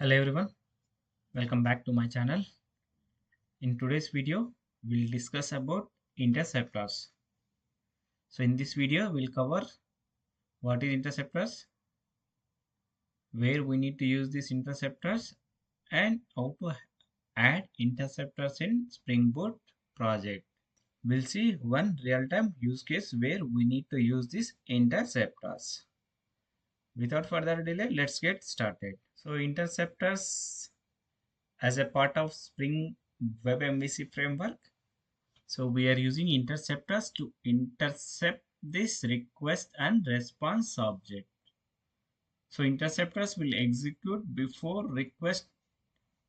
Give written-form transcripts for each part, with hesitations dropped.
Hello everyone, welcome back to my channel. In today's video, we'll discuss about interceptors. So in this video, we'll cover what is interceptors, where we need to use these interceptors, and how to add interceptors in Spring Boot project. We'll see one real-time use case where we need to use these interceptors. Without further delay, let's get started. So interceptors as a part of Spring WebMvc framework. So we are using interceptors to intercept this request and response object. So interceptors will execute before request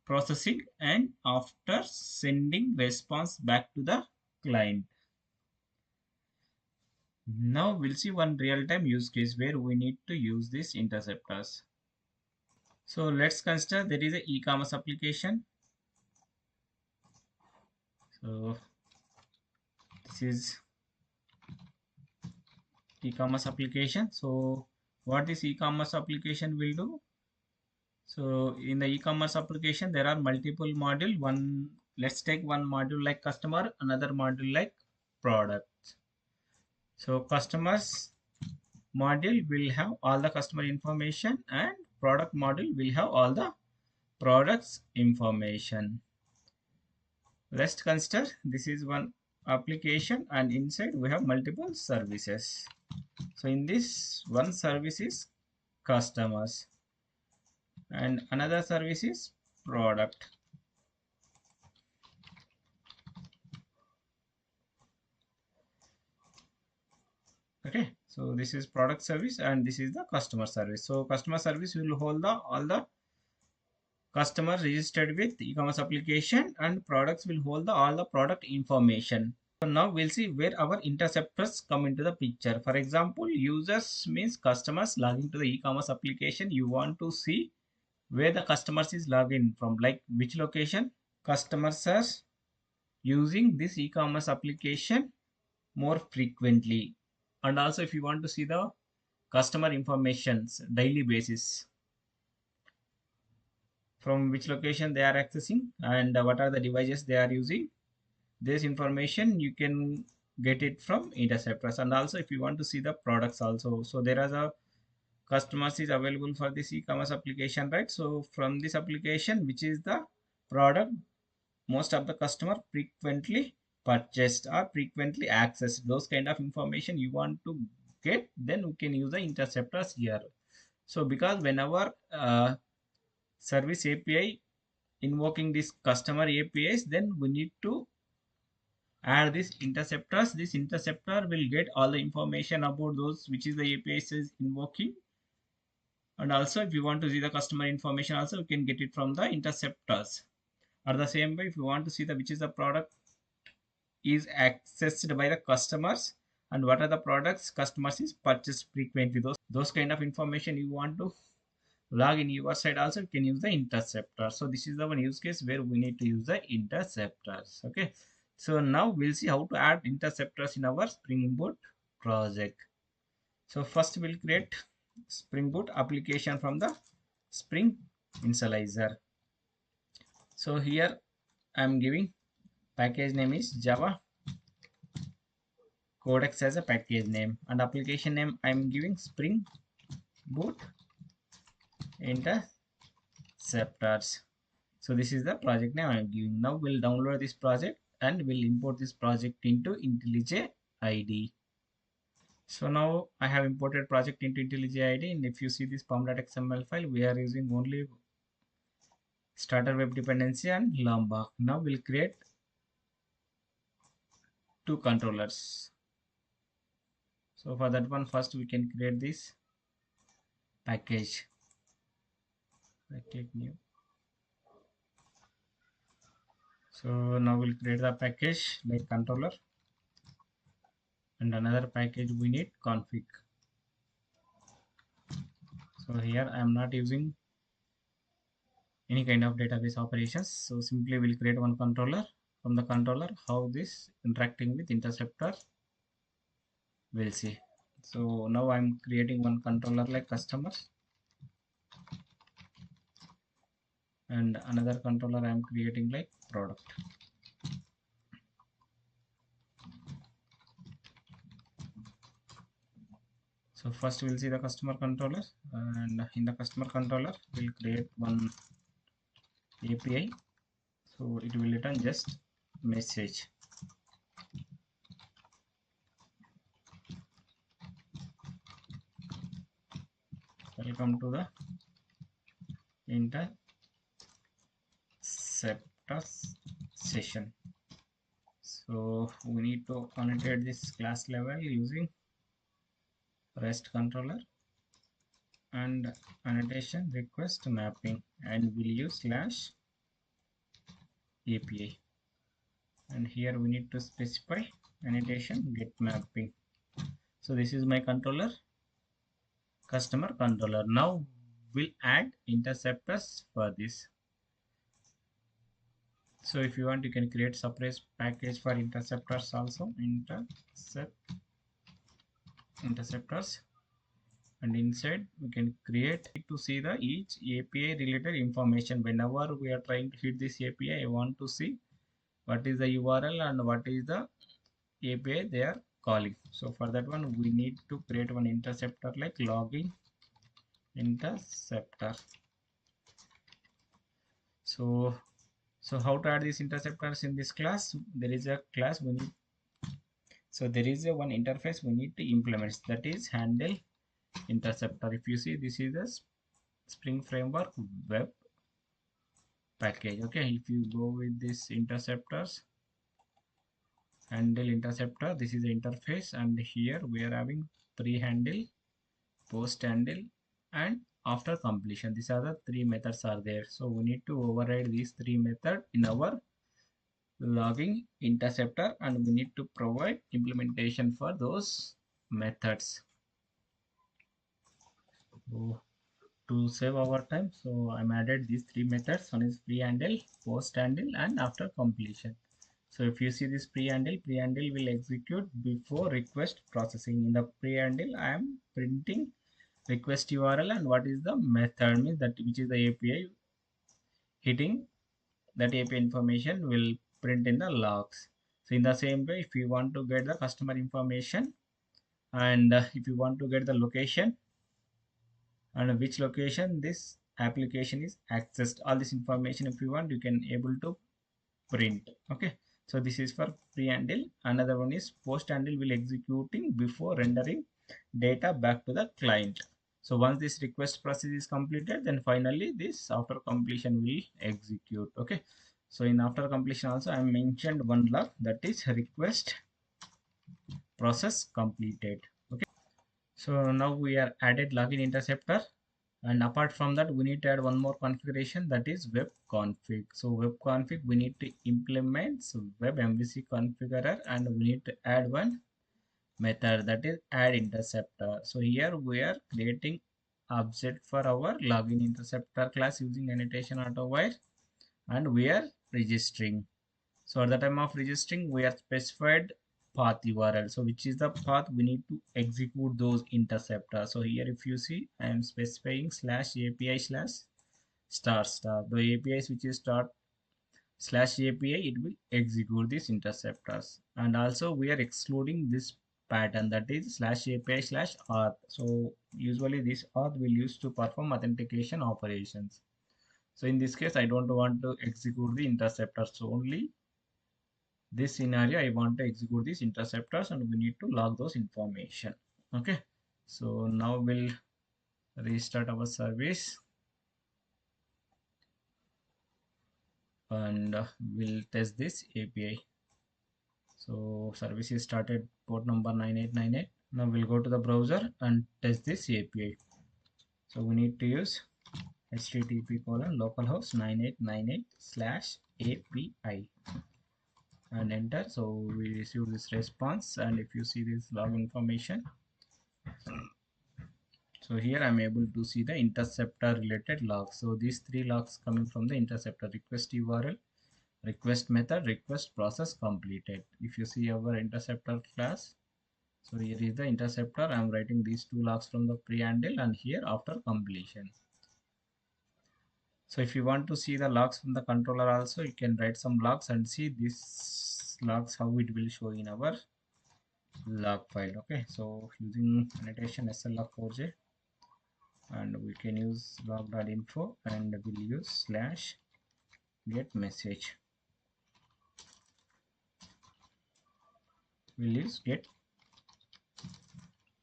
processing and after sending response back to the client. Now we'll see one real-time use case where we need to use these interceptors. So let's consider there is an e-commerce application. So this is e-commerce application. So what this e-commerce application will do? So in the e-commerce application, there are multiple module. Let's take one module like customer, another module like product. So customers module will have all the customer information and product module will have all the products information. Let's consider this is one application and inside we have multiple services. So in this one service is customers and another service is product. Okay, so this is product service and this is the customer service. So customer service will hold all the customers registered with e-commerce application and products will hold all the product information. So now we'll see where our interceptors come into the picture. For example, users means customers logging to the e-commerce application. You want to see where the customers is logged in from, like which location customers are using this e-commerce application more frequently. And also if you want to see the customer informations daily basis, from which location they are accessing and what are the devices they are using, this information you can get it from interceptors. And also if you want to see the products also, so there are a customers is available for this e-commerce application, right? So from this application, which is the product most of the customer frequently purchased or frequently accessed, those kind of information you want to get, then we can use the interceptors here. So because whenever service API invoking this customer APIs, then we need to add these interceptors. This interceptor will get all the information about those which is the APIs is invoking. And also if you want to see the customer information also, you can get it from the interceptors. Or the same way, if you want to see the which is the product is accessed by the customers and what are the products customers is purchased frequently, those kind of information you want to log in your side also, you can use the interceptor. So this is the one use case where we need to use the interceptors. Okay, so now we'll see how to add interceptors in our Spring Boot project. So first we'll create Spring Boot application from the Spring Initializer. So here I am giving package name is Java Codex as a package name and application name I am giving Spring Boot Interceptors. So this is the project name I am giving. Now we'll download this project and we'll import this project into IntelliJ IDE. So now I have imported project into IntelliJ IDE, and if you see this pom.xml file, we are using only starter web dependency and Lambda. Now we'll create two controllers. So for that one, first we can create this package. I take new. So now we'll create the package like controller and another package we need config. So here I am not using any kind of database operations. So simply we'll create one controller. From the controller, how this interacting with interceptor, we'll see. So now I'm creating one controller like customers. and another controller I am creating like product. So first we'll see the customer controller, and in the customer controller we'll create one API. So it will return just message. Welcome to the interceptors session. So we need to annotate this class level using REST controller and annotation request mapping, and we'll use slash API. And here we need to specify annotation get mapping. So this is my controller, customer controller. Now we'll add interceptors for this. So if you want, you can create separate package for interceptors also, interceptors, and inside we can create to see the each API related information. Whenever we are trying to hit this API, I want to see what is the URL and what is the API they are calling. So for that one, we need to create one interceptor like LoggingInterceptor. So how to add these interceptors in this class? There is a class we need. So there is a one interface we need to implement, that is HandlerInterceptor. If you see, this is the Spring Framework web package. Okay, if you go with this interceptors, HandlerInterceptor, this is the interface, and here we are having pre-handle, post-handle, and after completion. These are the three methods are there. So we need to override these three methods in our logging interceptor, and we need to provide implementation for those methods. So to save our time, so I'm added these three methods. One is pre-handle, post-handle, and after completion. So if you see this pre-handle will execute before request processing. In the pre-handle, I am printing request URL and what is the method, means that which is the API hitting, that API information will print in the logs. So in the same way, if you want to get the customer information, and if you want to get the location and which location this application is accessed, all this information, if you want, you can able to print. Okay, so this is for pre-handle. Another one is post-handle will executing before rendering data back to the client. So once this request process is completed, then finally this after completion will execute. Okay, so in after completion also I mentioned one log, that is request process completed. Okay, so now we are added login interceptor, and apart from that we need to add one more configuration, that is WebConfig. So WebConfig we need to implement WebMvcConfigurer, and we need to add one method, that is add interceptor. So here we are creating object for our login interceptor class using annotation auto-wire, and we are registering. So at the time of registering, we are specified path URL. So which is the path we need to execute those interceptors. So here if you see, I am specifying slash API slash star star. The APIs which is start slash API, it will execute these interceptors. And also we are excluding this pattern, that is slash API slash auth. So usually this auth will use to perform authentication operations. So in this case, I don't want to execute the interceptors. So only this scenario I want to execute these interceptors, and we need to log those information. Okay, so now we'll restart our service, and we'll test this API. So service is started, port number 9898. Now we'll go to the browser and test this API. So we need to use http:// 9898/API and enter. So we receive this response, and if you see this log information, so here I'm able to see the interceptor related logs. So these three logs coming from the interceptor: request URL, request method, request process completed. If you see our interceptor class, so here is the interceptor. I'm writing these two logs from the pre-handle, and here after completion. So if you want to see the logs from the controller also, you can write some logs and see this logs how it will show in our log file. Okay, so using annotation slog4j, and we can use log.info, and we'll use slash get message. We'll use get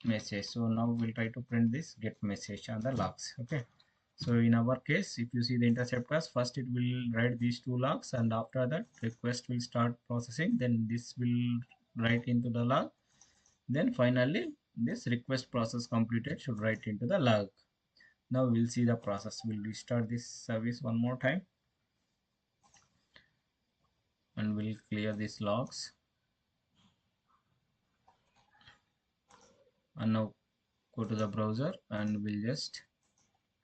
message. So now we'll try to print this get message on the logs. Okay, so in our case, if you see the interceptors, first it will write these two logs, and after that request will start processing, then this will write into the log, then finally this request process completed should write into the log. Now we'll see the process. We'll restart this service one more time, and we'll clear these logs, and now go to the browser, and we'll just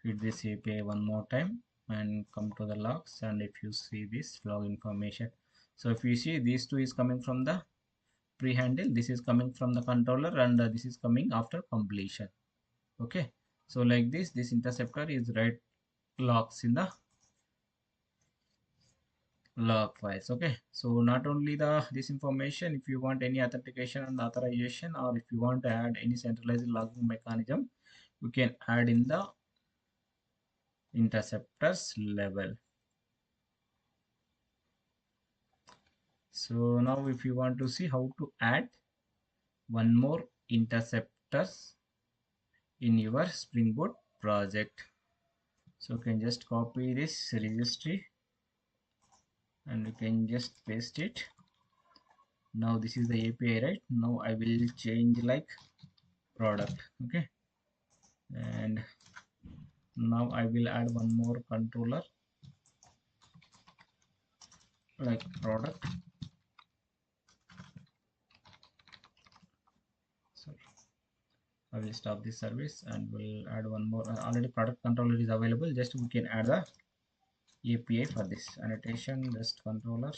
hit this API one more time and come to the logs. And if you see this log information, so if you see these two is coming from the pre-handle, this is coming from the controller, and this is coming after completion. Okay, so like this interceptor is write logs in the log files. Okay, so not only this information, if you want any authentication and authorization, or if you want to add any centralized logging mechanism, you can add in the interceptors level. So now if you want to see how to add one more interceptors in your Spring Boot project, so you can just copy this registry and you can just paste it. Now this is the API, right? Now I will change like product. Okay, and now I will add one more controller like product. So I will stop this service and we'll add one more. Already product controller is available, just we can add the API for this annotation, just controller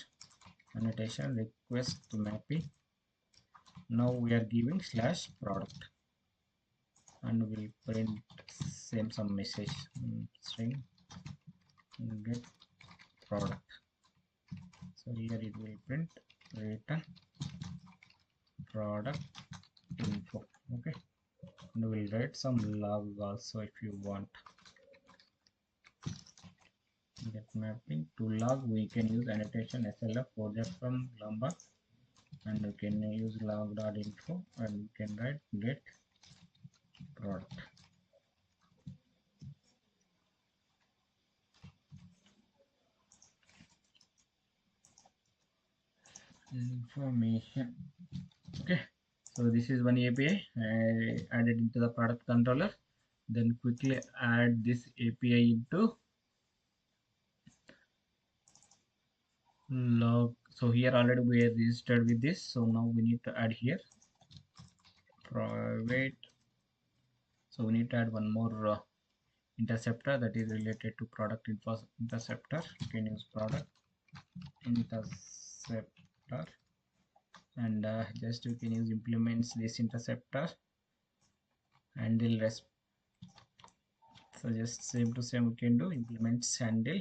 annotation request to mapping. Now we are giving slash product, and we'll print same some message string get product. So here it will print return product info. Okay, and we'll write some log also if you want. Get mapping to log, we can use annotation slf4j from lambda, and we can use log.info, and we can write get product. Information. Okay, so this is one API I added into the product controller. Then quickly add this API into log. So here already we are registered with this, so now we need to add here private. So we need to add one more interceptor that is related to product interceptor. You can use product interceptor, and just you can use implements this interceptor and will rest. So just same to same we can do implements handle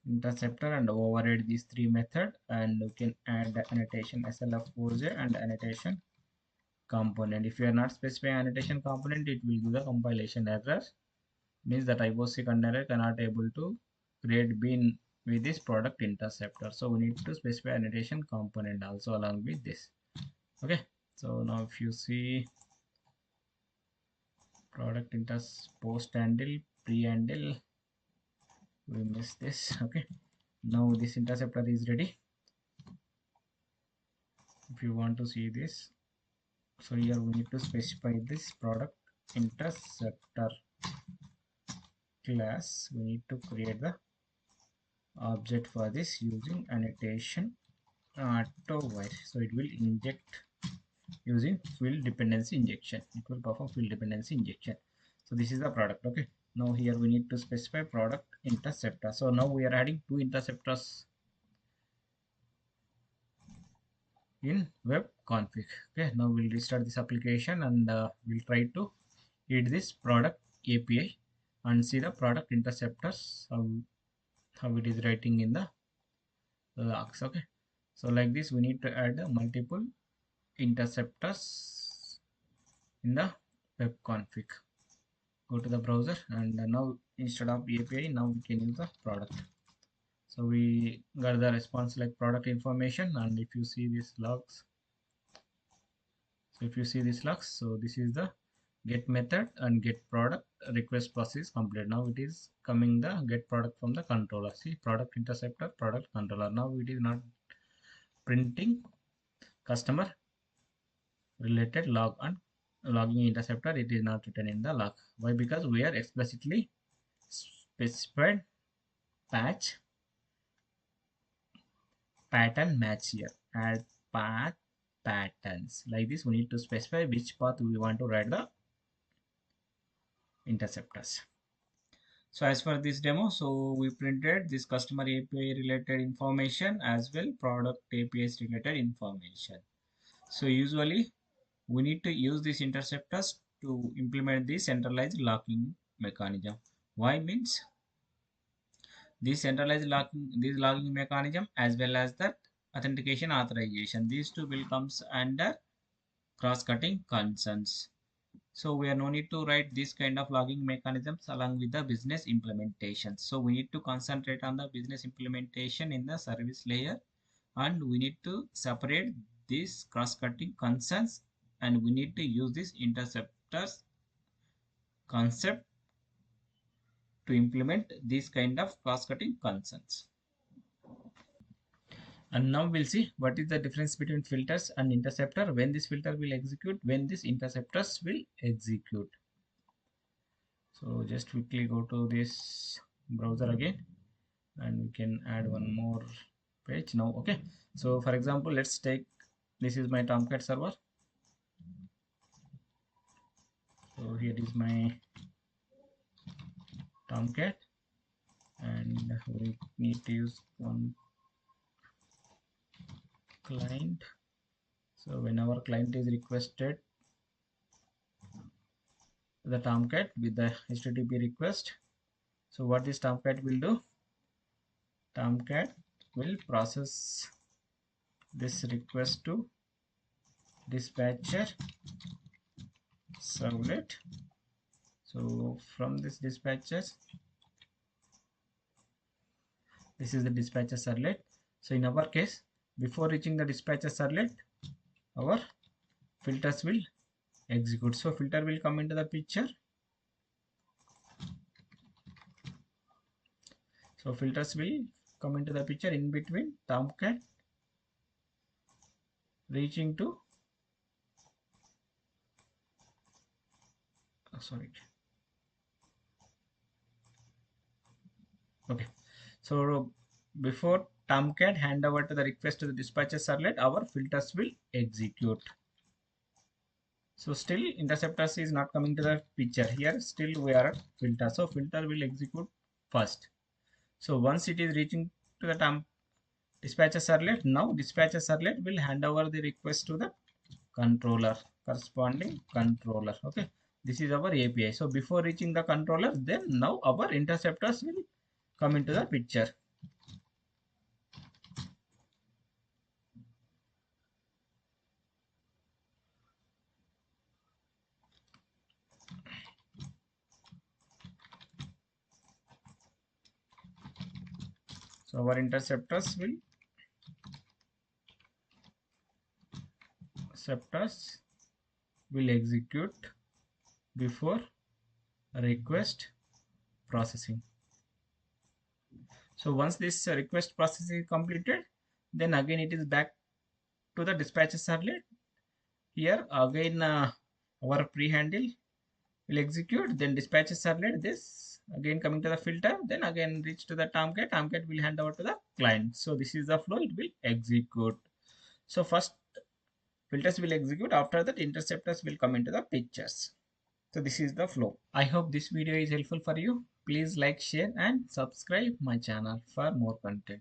interceptor and override these three method, and you can add the annotation slf4j and annotation component. If you are not specifying annotation component, it will give the compilation error, means that IOC container cannot able to create bin with this product interceptor. So we need to specify annotation component also along with this. Okay, so now if you see product post handle pre-handle, we missed this. Okay, now this interceptor is ready. If you want to see this, so here we need to specify this product interceptor class. We need to create the object for this using annotation auto wire, so it will inject using field dependency injection. It will perform field dependency injection. So this is the product. Okay, now here we need to specify product interceptor. So now we are adding two interceptors in WebConfig. Okay, now we'll restart this application, and we'll try to hit this product API and see the product interceptors how it is writing in the logs. Okay, so like this we need to add multiple interceptors in the web config. Go to the browser, and now instead of API, now we can use the product. So we got the response like product information, and if you see these logs, so if you see these logs, so this is the get method and get product request process complete. Now it is coming the get product from the controller. See, product interceptor, product controller. Now it is not printing customer related log and logging interceptor. It is not written in the log. Why? Because we are explicitly specified patch pattern match here. Add path patterns. Like this, we need to specify which path we want to write the interceptors. So as for this demo, so we printed this customer API related information as well product APIs related information. So usually we need to use these interceptors to implement the centralized locking mechanism. Why? Means this logging mechanism as well as that authentication authorization, these two will comes under cross-cutting concerns. So we are no need to write this kind of logging mechanisms along with the business implementation. So we need to concentrate on the business implementation in the service layer, and we need to separate these cross-cutting concerns, and we need to use this interceptors concept to implement this kind of cross-cutting concerns. And now we'll see what is the difference between filters and interceptor, when this filter will execute, when this interceptors will execute. So just quickly go to this browser again, and we can add one more page now. Okay, so for example, let's take, this is my Tomcat server. So here is my Tomcat, and we need to use one client. So when our client is requested the Tomcat with the HTTP request, so what this Tomcat will do, Tomcat will process this request to dispatcher servlet. So from this dispatcher, this is the dispatcher servlet. So in our case, before reaching the dispatcher servlet, our filters will execute. So filter will come into the picture. So filters will come into the picture in between Tomcat reaching to okay. So before Tomcat hand over to the request to the dispatcher servlet, our filters will execute. So still interceptors is not coming to the picture here. Still we are at filter. So filter will execute first. So once it is reaching to the dispatcher servlet, now dispatcher servlet will hand over the request to the controller, corresponding controller. Okay, this is our API. So before reaching the controller, then now our interceptors will come into the picture. So our interceptors will execute before request processing. So once this request processing is completed, then again it is back to the dispatcher servlet. Here again our pre-handle will execute, then dispatcher servlet, this again coming to the filter, then again reach to the Tomcat. Tomcat will hand over to the client. So this is the flow, it will execute. So first filters will execute, after that interceptors will come into the pictures. So this is the flow. I hope this video is helpful for you. Please like, share and subscribe my channel for more content.